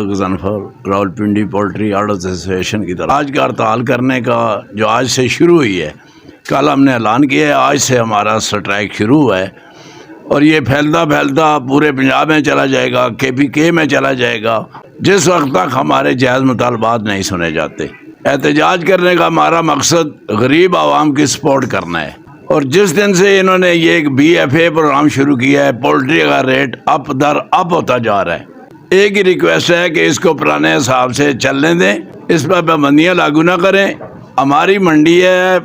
ताल्लुक Ghazanfar Rawalpindi poultry orders association की तरफ आज का हड़ताल करने का जो आज से शुरू हुई है, कल हमने ऐलान किया है, आज से हमारा स्ट्राइक शुरू हुआ है और ये फैलता फैलता पूरे पंजाब में चला जाएगा, KPK में चला जाएगा, जिस वक्त तक हमारे जायज़ मुतालबात नहीं सुने जाते। एहतजाज करने का हमारा मकसद गरीब आवाम की सपोर्ट करना है और जिस दिन से इन्होंने ये एक BFA प्रोग्राम शुरू किया है, पोल्ट्री का रेट अप दर अप होता जा रहा है। एक ही रिक्वेस्ट है कि इसको पुराने हिसाब से चलने दें, इस पर पाबंदियाँ लागू ना करें। हमारी मंडी है,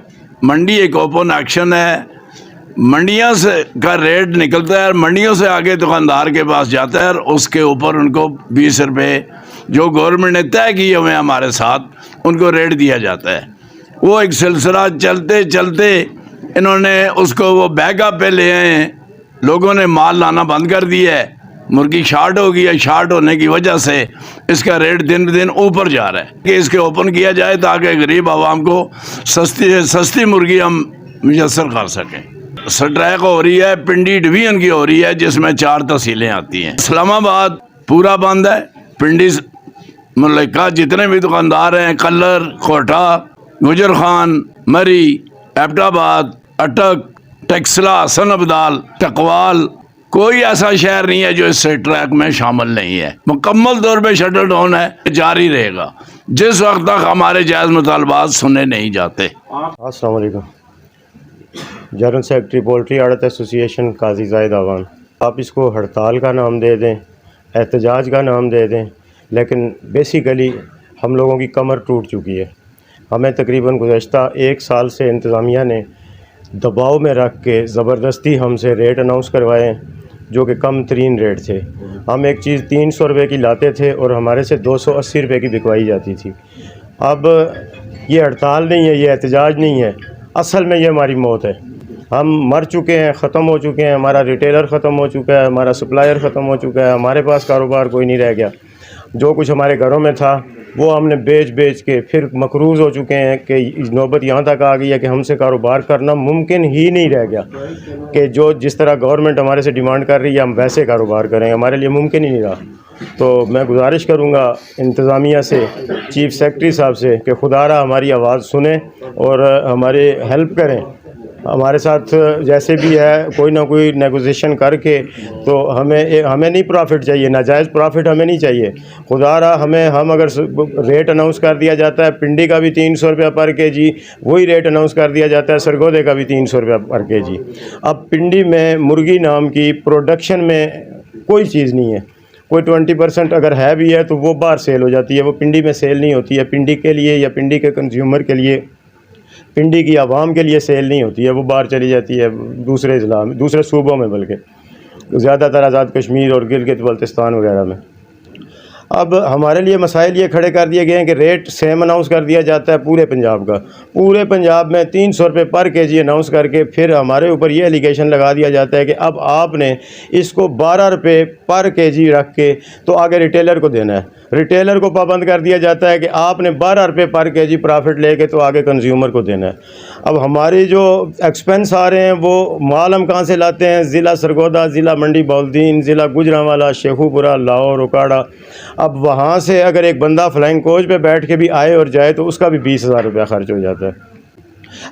मंडी एक ओपन एक्शन है, मंडियों से का रेट निकलता है, मंडियों से आगे दुकानदार के पास जाता है और उसके ऊपर उनको 20 रुपये जो गवर्नमेंट ने तय किए हुए हैं हमारे साथ, उनको रेट दिया जाता है। वो एक सिलसिला चलते चलते इन्होंने उसको वो बैकअप पे ले आए हैं, लोगों ने माल लाना बंद कर दिया है, मुर्गी शार्ट हो गई है। शार्ट होने की वजह से इसका रेट दिन ब दिन ऊपर जा रहा है कि इसके ओपन किया जाए ताकि गरीब आवाम को सस्ती से सस्ती मुर्गी हम मुयसर कर सकें। स्ट्राइक हो रही है, पिंडी डिवीजन की हो रही है, जिसमें 4 तहसीलें आती हैं। इस्लामाबाद पूरा बंद है, पिंडी मलिका जितने भी दुकानदार हैं, कल्लर, कोटा, गुजर खान, मरी, एबटाबाद, अटक, टेक्सला, हसन अब्दाल, टकवाल, कोई ऐसा शहर नहीं है जो इस स्ट्राइक में शामिल नहीं है। मुकम्मल तौर पे शटल डाउन है, जारी रहेगा जिस वक्त तक हमारे जायज़ मुतालबात सुने नहीं जाते। अस्सलाम वालेकुम। जनरल सेक्रेटरी पोल्ट्री आड़त एसोसिएशन काजी जाहिद अवान। आप इसको हड़ताल का नाम दे दें, एहतजाज का नाम दे दें, लेकिन बेसिकली हम लोगों की कमर टूट चुकी है। हमें तकरीबन गुज़श्ता 1 साल से इंतज़ामिया ने दबाव में रख के ज़बरदस्ती हमसे रेट अनाउंस करवाए जो कि कम तरीन रेट थे। हम एक चीज़ 300 रुपये की लाते थे और हमारे से 280 रुपये की बिकवाई जाती थी। अब ये हड़ताल नहीं है, ये एहतजाज नहीं है, असल में ये हमारी मौत है। हम मर चुके हैं, ख़त्म हो चुके हैं, हमारा रिटेलर ख़त्म हो चुका है, हमारा सप्लायर ख़त्म हो चुका है, हमारे पास कारोबार कोई नहीं रह गया। जो कुछ हमारे घरों में था वो हमने बेच के फिर मकरूज़ हो चुके हैं कि नौबत यहाँ तक आ गई है कि हमसे कारोबार करना मुमकिन ही नहीं रह गया कि जो जिस तरह गवर्नमेंट हमारे से डिमांड कर रही है हम वैसे कारोबार करें, हमारे लिए मुमकिन ही नहीं रहा। तो मैं गुजारिश करूँगा इंतज़ामिया से, चीफ सेक्रेटरी साहब से कि खुदारा हमारी आवाज़ सुने और हमारे हेल्प करें। हमारे साथ जैसे भी है कोई ना कोई नेगोशिएशन करके, तो हमें नहीं प्रॉफिट चाहिए, नाजायज़ प्रॉफिट हमें नहीं चाहिए। खुदारा हम अगर रेट अनाउंस कर दिया जाता है, पिंडी का भी 300 रुपया पर KG, वही रेट अनाउंस कर दिया जाता है सरगोदे का भी 300 रुपया पर KG। अब पिंडी में मुर्गी नाम की प्रोडक्शन में कोई चीज़ नहीं है, कोई 20% अगर है भी है तो वो बाहर सेल हो जाती है, वो पिंडी में सेल नहीं होती है। पिंडी के लिए या पिंडी के कंज्यूमर के लिए, पिंडी की आवाम के लिए सेल नहीं होती है, वो बाहर चली जाती है दूसरे ज़िला में, दूसरे सूबों में, बल्कि ज़्यादातर आज़ाद कश्मीर और गिलगित बल्तिस्तान वगैरह में। अब हमारे लिए मसाइल ये खड़े कर दिए गए हैं कि रेट सेम अनाउंस कर दिया जाता है पूरे पंजाब का, पूरे पंजाब में 300 रुपये पर KG अनाउंस करके फिर हमारे ऊपर ये एलिगेशन लगा दिया जाता है कि अब आपने इसको 12 रुपये पर KG रख के तो आगे रिटेलर को देना है। रिटेलर को पाबंद कर दिया जाता है कि आपने 12 रुपये पर KG प्रॉफिट लेके तो आगे कंज्यूमर को देना है। अब हमारे जो एक्सपेंस आ रहे हैं वो माल हम कहाँ से लाते हैं? ज़िला सरगोदा, ज़िला मंडी बौलदीन, ज़िला गुजरांवाला, शेखुपुरा, लाहौर, उकाड़ा। अब वहाँ से अगर एक बंदा फ्लाइंग कोच पे बैठ के भी आए और जाए तो उसका भी 20,000 रुपया खर्च हो जाता है।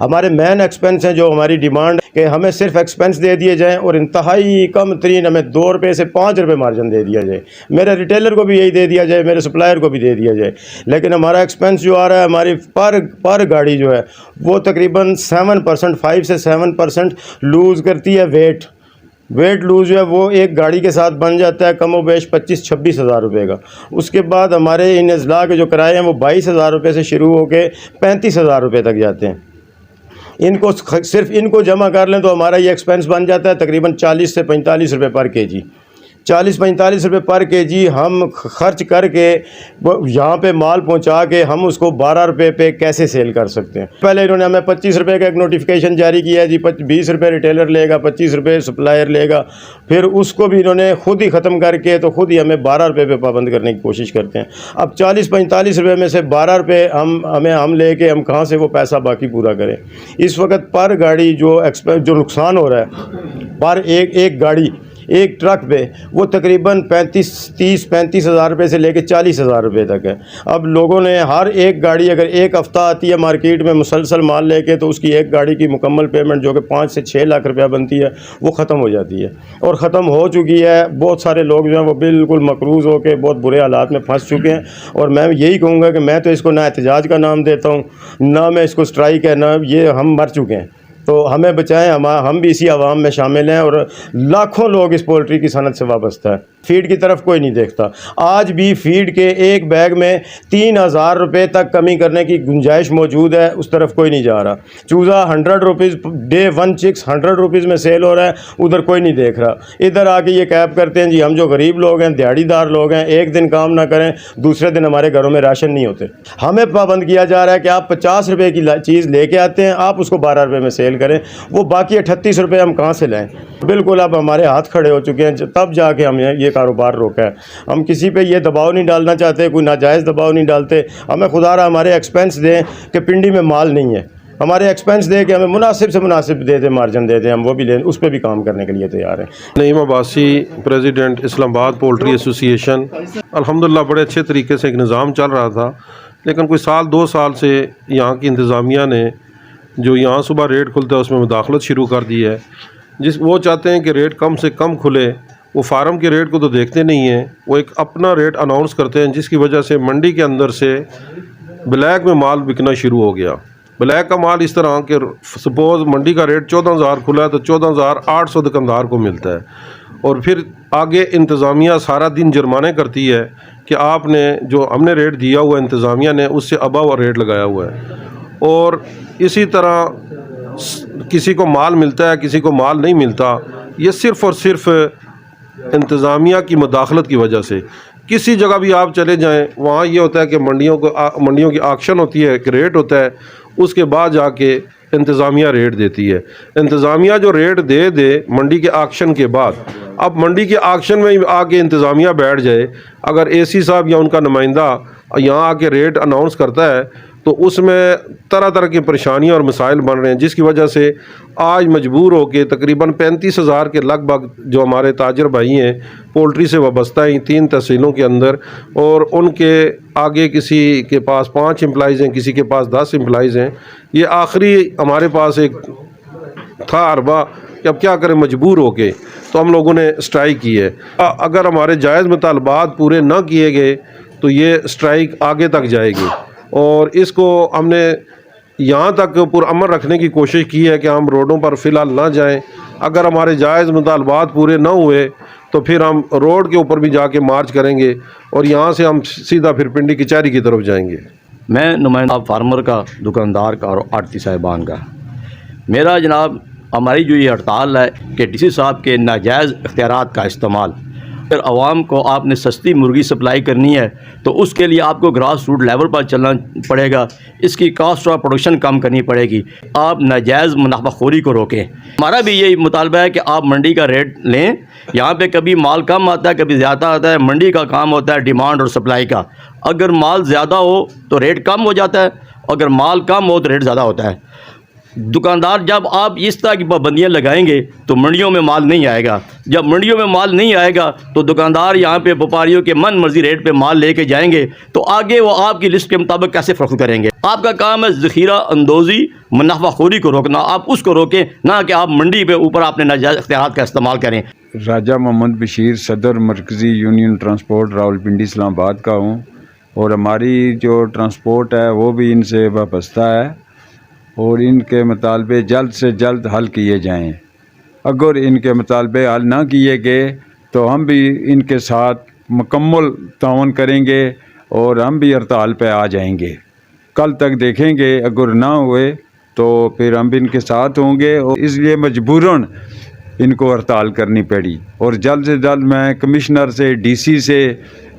हमारे मेन एक्सपेंस हैं जो हमारी डिमांड कि हमें सिर्फ एक्सपेंस दे दिए जाएं और इंतहाई कम तरीन हमें 2 रुपये से 5 रुपये मार्जिन दे दिया जाए। मेरे रिटेलर को भी यही दे दिया जाए, मेरे सप्लायर को भी दे दिया जाए। लेकिन हमारा एक्सपेंस जो आ रहा है, हमारी पर गाड़ी जो है वो तकरीबन 7%, 5 से 7% लूज़ करती है। वेट लूज़ जो है वो एक गाड़ी के साथ बन जाता है कम व बेश 25-26 हज़ार रुपये का। उसके बाद हमारे इन अज़ला के जो किराए हैं वो 22,000 रुपये से शुरू होकर 35,000 रुपये तक जाते हैं। इनको सिर्फ इनको जमा कर लें तो हमारा ये एक्सपेंस बन जाता है तकरीबन 40 से 45 रुपये पर KG। 40-45 रुपये पर KG हम खर्च करके यहाँ पे माल पहुँचा के हम उसको 12 रुपये पे कैसे सेल कर सकते हैं? पहले इन्होंने हमें 25 रुपये का एक नोटिफिकेशन जारी किया है जी, 20 रुपये रिटेलर लेगा, 25 रुपये सप्लायर लेगा। फिर उसको भी इन्होंने खुद ही ख़त्म करके तो खुद ही हमें 12 रुपये पे पाबंद करने की कोशिश करते हैं। अब 40-45 रुपये में से 12 रुपये हम लेके हम कहाँ से वो पैसा बाकी पूरा करें? इस वक्त पर गाड़ी जो नुकसान हो रहा है, पर एक गाड़ी एक ट्रक पे वो तकरीबन 35 हज़ार रुपये से लेकर 40,000 रुपये तक है। अब लोगों ने हर एक गाड़ी अगर एक हफ़्ता आती है मार्केट में मुसलसल माल लेके, तो उसकी एक गाड़ी की मुकम्मल पेमेंट जो कि 5 से 6 लाख रुपया बनती है वो ख़त्म हो जाती है और ख़त्म हो चुकी है। बहुत सारे लोग जो हैं वो बिल्कुल मकरूज़ होकर बहुत बुरे हालात में फंस चुके हैं। और मैं यही कहूँगा कि मैं तो इसको ना एहतजाज का नाम देता हूँ, ना मैं इसको स्ट्राइक है, ना ये हम मर चुके हैं। तो हमें बचाएं, हम भी इसी आवाम में शामिल हैं और लाखों लोग इस पोल्ट्री की सनत से वाबस्ता है। फीड की तरफ कोई नहीं देखता। आज भी फीड के एक बैग में 3,000 रुपये तक कमी करने की गुंजाइश मौजूद है, उस तरफ कोई नहीं जा रहा। चूज़ा 100 रुपीज़ डे 1 चिक्स 100 रुपीज़ में सेल हो रहा है, उधर कोई नहीं देख रहा। इधर आके ये कैप करते हैं जी हम जो गरीब लोग हैं, दिहाड़ीदार लोग हैं, एक दिन काम ना करें दूसरे दिन हमारे घरों में राशन नहीं होते। हमें पाबंद किया जा रहा है कि आप 50 रुपये की चीज़ लेके आते हैं, आप उसको 12 रुपये में सेल करें, वो बाकी 38 रुपये हम कहाँ से लाएं। बिल्कुल अब हमारे हाथ खड़े हो चुके हैं, तब जाके हम ये कारोबार रोका है। हम किसी पे ये दबाव नहीं डालना चाहते, कोई नाजायज़ दबाव नहीं डालते। हमें खुदा रहा हमारे एक्सपेंस दें कि पिंडी में माल नहीं है, हमारे एक्सपेंस दे के हमें मुनासिब से मुनासिब दे दें, मार्जिन दे दें, हम वो भी लें, उस पर भी काम करने के लिए तैयार हैं। Naeem Abbasi, president Islamabad poultry association. अल्हम्दुलिल्लाह बड़े अच्छे तरीके से एक निज़ाम चल रहा था, लेकिन कोई 2 साल से यहाँ की इंतज़ामिया ने जो यहाँ सुबह रेट खुलता है उसमें मुदाखलत शुरू कर दी है। वो चाहते हैं कि रेट कम से कम खुले, वो फार्म के रेट को तो देखते नहीं हैं, वो एक अपना रेट अनाउंस करते हैं, जिसकी वजह से मंडी के अंदर से ब्लैक में माल बिकना शुरू हो गया। ब्लैक का माल इस तरह के सपोज़ मंडी का रेट 14,000 खुला है तो 14,800 दुकानदार को मिलता है, और फिर आगे इंतज़ामिया सारा दिन जुर्माने करती है कि आपने जो हमने रेट दिया हुआ है इंतज़ामिया ने उससे अबव रेट लगाया हुआ है। और इसी तरह किसी को माल मिलता है, किसी को माल नहीं मिलता। ये सिर्फ़ और सिर्फ इंतज़ामिया की मुदाखलत की वजह से। किसी जगह भी आप चले जाएं, वहाँ ये होता है कि मंडियों की ऑक्शन होती है, एक रेट होता है, उसके बाद जाके इंतज़ामिया रेट देती है। इंतज़ामिया जो रेट दे मंडी के ऑक्शन के बाद, अब मंडी के ऑक्शन में आके इंतज़ामिया बैठ जाए, अगर एसी साहब या उनका नुमाइंदा यहाँ आके रेट अनाउंस करता है तो उसमें तरह तरह की परेशानियां और मसाइल बन रहे हैं, जिसकी वजह से आज मजबूर होकर तकरीबन 35,000 के लगभग जो हमारे ताजर भाई हैं पोल्ट्री से वाबस्ता हैं 3 तहसीलों के अंदर, और उनके आगे किसी के पास 5 एम्प्लॉइज़ हैं, किसी के पास 10 एम्प्लॉइज़ हैं। ये आखिरी हमारे पास एक था अरबा कि अब क्या करें, मजबूर होके तो हम लोगों ने स्ट्राइक की है। अगर हमारे जायज़ मुतालबात पूरे न किए गए तो ये स्ट्राइक आगे तक जाएगी, और इसको हमने यहाँ तक पुरअमन रखने की कोशिश की है कि हम रोडों पर फ़िलहाल ना जाएं। अगर हमारे जायज़ मुतालबात पूरे न हुए तो फिर हम रोड के ऊपर भी जाके मार्च करेंगे, और यहाँ से हम सीधा फिर पिंडी कचहरी की तरफ जाएंगे। मैं नुमाइंदा फार्मर का, दुकानदार का और आड़ती साहिबान का। मेरा जनाब हमारी जो ये हड़ताल है कि डीसी साहब के नाजायज़ इख्तियारात का इस्तेमाल, अगर आवाम को आपने सस्ती मुर्गी सप्लाई करनी है तो उसके लिए आपको ग्रास रूट लेवल पर चलना पड़ेगा, इसकी कास्ट ऑफ प्रोडक्शन कम करनी पड़ेगी, आप नाजायज़ मुनाफाखोरी को रोकें। हमारा भी यही मुतालबा है कि आप मंडी का रेट लें। यहाँ पे कभी माल कम आता है, कभी ज़्यादा आता है। मंडी का काम होता है डिमांड और सप्लाई का। अगर माल ज़्यादा हो तो रेट कम हो जाता है, अगर माल कम हो तो रेट ज़्यादा होता है। दुकानदार, जब आप इस तरह की पाबंदियाँ लगाएंगे तो मंडियों में माल नहीं आएगा। जब मंडियों में माल नहीं आएगा तो दुकानदार यहाँ पे व्यापारियों के मन मर्जी रेट पे माल लेके जाएंगे, तो आगे वो आपकी लिस्ट के मुताबिक कैसे फ़रोख्त करेंगे। आपका काम है ज़ख़ीरा अंदोज़ी, मुनाफाखोरी को रोकना, आप उसको रोकें, ना कि आप मंडी पे ऊपर आपने नाजायज़ इख्तियारात का इस्तेमाल करें। राजा मोहम्मद बशीर, सदर मरकज़ी यूनियन ट्रांसपोर्ट रावलपिंडी इस्लामाबाद का हूँ, और हमारी जो ट्रांसपोर्ट है वो भी इनसे वाबस्ता है, और इनके मुतालबे जल्द से जल्द हल किए जाएं। अगर इनके मुतालबे हल ना किए गए तो हम भी इनके साथ मुकम्मल ताउन करेंगे और हम भी हड़ताल पे आ जाएंगे। कल तक देखेंगे, अगर ना हुए तो फिर हम भी इनके साथ होंगे, और इसलिए मजबूरन इनको हड़ताल करनी पड़ी। और जल्द से जल्द मैं कमिश्नर से, डीसी से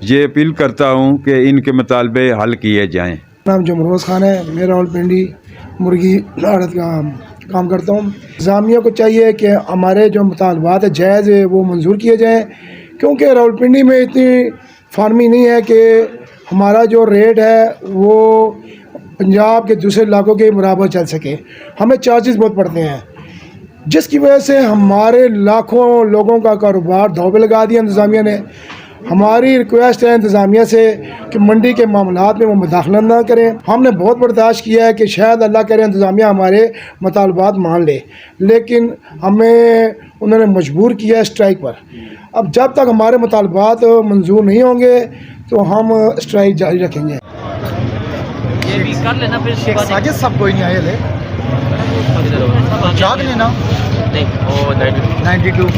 ये अपील करता हूँ कि इनके मुतालबे हल किए जाएँ। नाम जमरोज़ खान है, मैं रावलपिंडी मुर्गी आड़त का काम करता हूँ। इंतज़ामिया को चाहिए कि हमारे जो मुतालबात है जायज़ है वो मंजूर किए जाएँ, क्योंकि रावलपिंडी में इतनी फार्मिंग नहीं है कि हमारा जो रेट है वो पंजाब के दूसरे इलाकों के बराबर चल सके। हमें चार्जेस बहुत पड़ते हैं। जिसकी वजह से हमारे लाखों लोगों का कारोबार दांव पे लगा दिया इंतज़ामिया ने। हमारी रिक्वेस्ट है इंतज़ामिया से कि मंडी के मामलात में वो मुदाखलत ना करें। हमने बहुत बर्दाश्त किया है कि शायद अल्लाह करे इंतज़ामिया हमारे मुतालबात मान ले, लेकिन हमें उन्होंने मजबूर किया है स्ट्राइक पर। अब जब तक हमारे मुतालबात मंजूर नहीं होंगे तो हम स्ट्राइक जारी रखेंगे। ये भी कर लेना फिर शेख साजिद साहब कोई नहीं आए ले जाग लेना नहीं वो 92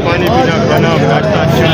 पानी पीना खाना नाश्ता अच्छा है।